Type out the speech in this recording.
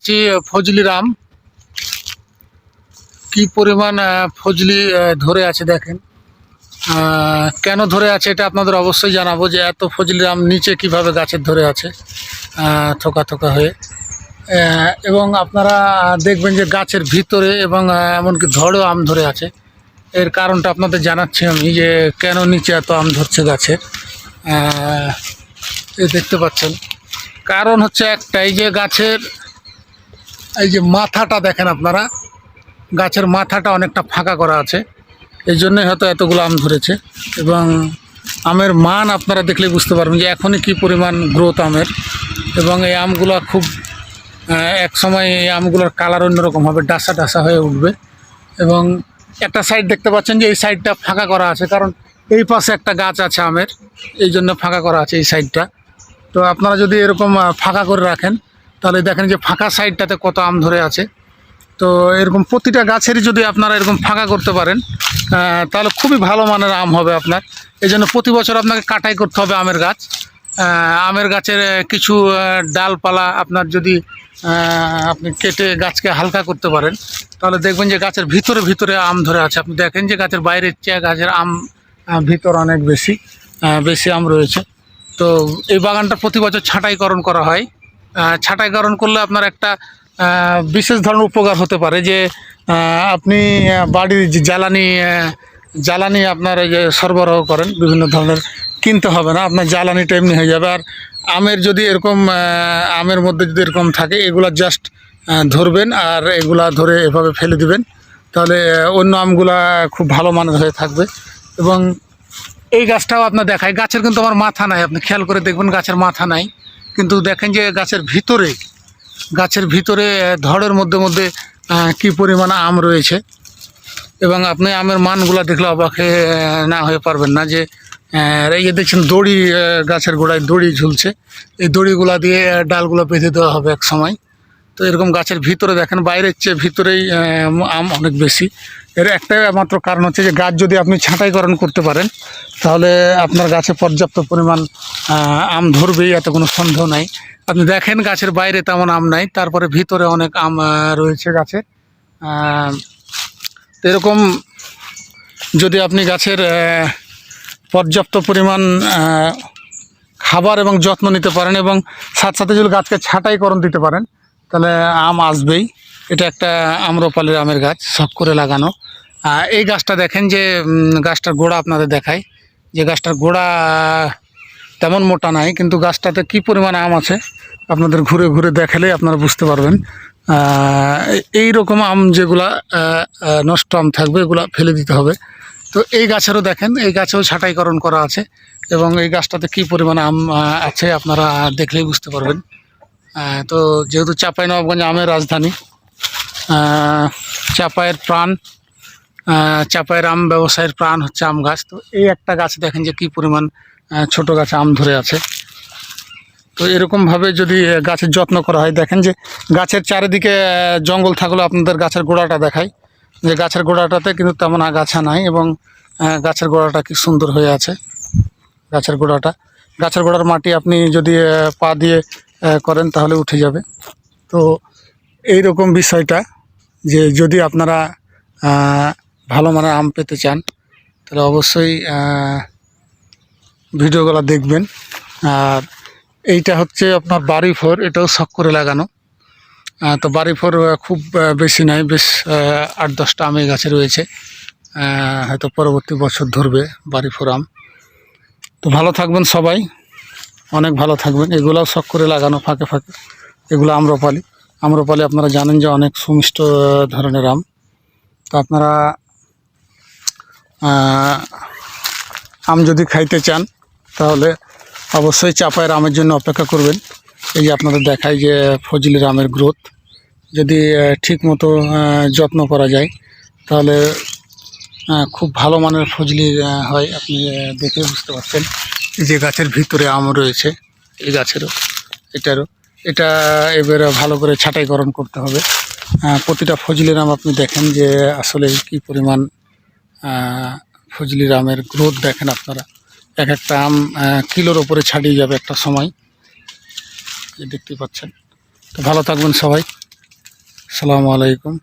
দেখাচ্ছি ফজলির আম। কি পরিমাণ ফজলি ধরে আছে দেখেন। কেন ধরে আছে এটা আপনাদের অবশ্যই জানাবো, যে এত ফজলির আম নিচে কিভাবে গাছের ধরে আছে থোকা থোকা হয়ে। এবং আপনারা দেখবেন যে গাছের ভিতরে এবং এমনকি ধরেও আম ধরে আছে। এর কারণটা আপনাদের জানাচ্ছি আমি, যে কেন নিচে এত আম ধরছে গাছের। এই দেখতে পাচ্ছেন, কারণ হচ্ছে একটাই, যে গাছের এই যে মাথাটা দেখেন আপনারা, গাছের মাথাটা অনেকটা ফাঁকা করা আছে, এই জন্যই হয়তো এতগুলো আম ধরেছে। এবং আমের মান আপনারা দেখলে বুঝতে পারবেন যে এখনই কী পরিমাণ গ্রোথ আমের। এবং এই আমগুলো খুব এক সময় এই আমগুলোর কালার অন্যরকম হবে, ডাসা ডাসা হয়ে উঠবে। এবং একটা সাইড দেখতে পাচ্ছেন যে এই সাইডটা ফাঁকা করা আছে, কারণ এই পাশে একটা গাছ আছে আমের, এই জন্য ফাঁকা করা আছে এই সাইডটা। তো আপনারা যদি এরকম ফাঁকা করে রাখেন, তাহলে দেখেন যে ফাঁকা সাইডটাতে কত আম ধরে আছে। তো এরকম প্রতিটা গাছেরই যদি আপনারা এরকম ফাঁকা করতে পারেন, তাহলে খুবই ভালো মানের আম হবে আপনার। এই জন্য প্রতি বছর আপনাকে কাটাই করতে হবে আমের গাছ। আমের গাছের কিছু ডালপালা আপনার যদি আপনি কেটে গাছকে হালকা করতে পারেন, তাহলে দেখবেন যে গাছের ভিতরে ভিতরে আম ধরে আছে। আপনি দেখেন যে গাছের বাইরের চেয়ে গাছের আম ভিতর অনেক বেশি বেশি আম রয়েছে। তো এই বাগানটা প্রতি বছর ছাঁটাইকরণ করা হয়। ছাঁটাইকরণ করলে আপনার একটা বিশেষ ধরনের উপকার হতে পারে, যে আপনি বাড়ির যে জ্বালানি আপনার এই যে সরবরাহ করেন বিভিন্ন ধরনের, কিনতে হবে না, আপনার জ্বালানিটা এমনি হয়ে যাবে। আর আমের যদি এরকম আমের মধ্যে যদি এরকম থাকে, এগুলা জাস্ট ধরবেন আর এগুলা ধরে এভাবে ফেলে দিবেন, তাহলে অন্য আমগুলা খুব ভালো মানের হয়ে থাকবে। এবং এই গাছটাও আপনার দেখায়, গাছের কিন্তু আমার মাথা নাই, আপনি খেয়াল করে দেখবেন গাছের মাথা নাই, কিন্তু দেখেন যে গাছের ভিতরে ধড়ের মধ্যে মধ্যে কি পরিমাণ আম রয়েছে। এবং আপনি আমের মানগুলো দেখলে অবাক না হয়ে পারবেন না, যে এই যে দেখছেন দড়ি, গাছের গোড়ায় দড়ি ঝুলছে, এই দড়িগুলা দিয়ে ডালগুলো বেঁধে দেওয়া হবে এক সময়। তো এরকম গাছের ভিতরে দেখেন, বাইরের চেয়ে ভিতরেই আম অনেক বেশি। এর একটাই মাত্র কারণ হচ্ছে যে গাছ যদি আপনি ছাঁটাইকরণ করতে পারেন, তাহলে আপনার গাছে পর্যাপ্ত পরিমাণ আম ধরবেই, এত কোনো সন্দেহ নাই। আপনি দেখেন গাছের বাইরে তেমন আম নাই, তারপরে ভিতরে অনেক আম রয়েছে গাছে। তো এরকম যদি আপনি গাছের পর্যাপ্ত পরিমাণ খাবার এবং যত্ন নিতে পারেন, এবং সাথে সাথে যদি গাছকে ছাঁটাইকরণ দিতে পারেন, তাহলে আম আসবেই। এটা একটা আম্রপালির আমের গাছ, শখ করে লাগানো। এই গাছটা দেখেন যে গাছটার গোড়া আপনাদের দেখায়, যে গাছটার গোড়া তেমন মোটা নাই, কিন্তু গাছটাতে কি পরিমাণ আম আছে আপনাদের ঘুরে ঘুরে দেখালে আপনারা বুঝতে পারবেন। এই রকম আম যেগুলা নষ্ট আম থাকবে, এগুলা ফেলে দিতে হবে। তো এই গাছেরও দেখেন, এই গাছেও ছাঁটাইকরণ করা আছে, এবং এই গাছটাতে কি পরিমাণ আম আছে আপনারা দেখলেই বুঝতে পারবেন। তো যেহেতু চাঁপাইনবাবগঞ্জ আমের রাজধানী, চাঁপাইয়ের প্রাণ, চাঁপাইয়ের আম ব্যবসায়ের প্রাণ হচ্ছে আম গাছ। তো এই একটা গাছ দেখেন যে কি পরিমাণ ছোট গাছে আম ধরে আছে। তো এরকমভাবে যদি গাছের যত্ন করা হয়, দেখেন যে গাছের চারিদিকে জঙ্গল থাকলেও আপনাদের গাছের গোড়াটা দেখায়, যে গাছের গোড়াটাতে কিন্তু তেমন আগাছা নাই, এবং গাছের গোড়াটা কি সুন্দর হয়ে আছে। গাছের গোড়ার মাটি আপনি যদি পা দিয়ে করেন তাহলে উঠে যাবে। তো এই রকম বিষয়টা, যে যদি আপনারা ভালো মানের আম পেতে চান, তাহলে অবশ্যই ভিডিওগুলো দেখবেন। আর এইটা হচ্ছে আপনার বাড়ি ফোর, এটাও শখ করে লাগানো। তো বাড়ি ফোর খুব বেশি নাই, বেশ 8-10টা আম এই গাছে রয়েছে, হয়তো পরবর্তী বছর ধরবে বাড়ি ফোর আম। তো ভালো থাকবেন সবাই, অনেক ভালো থাকবেন। এগুলাও শখ করে লাগানো ফাঁকে ফাঁকে, এগুলো আম্রপালি আপনারা জানেন যে অনেক সুমিষ্ট ধরনের আম। তো আপনারা আম যদি খাইতে চান, তাহলে অবশ্যই চাঁপাইয়ের আমের জন্য অপেক্ষা করবেন। এই যে আপনাদের দেখায় যে ফজলির আমের গ্রোথ, যদি ঠিক মতো যত্ন করা যায়, তাহলে খুব ভালো মানের ফজলি হয়। আপনি দেখে বুঝতে পারছেন যে গাছের ভিতরে আম রয়েছে, এই গাছেরও এটা এবারে ভালো করে ছাঁটাইকরণ করতে হবে। প্রতিটা ফজলির আম আপনি দেখেন যে আসলে কি পরিমাণ ফজলির আমের গ্রোথ দেখেন আপনারা। এক একটা আম কিলোর ওপরে ছাড়িয়ে যাবে একটা সময়, দেখতে পাচ্ছেন। তো ভালো থাকবেন সবাই। আসসালামু আলাইকুম।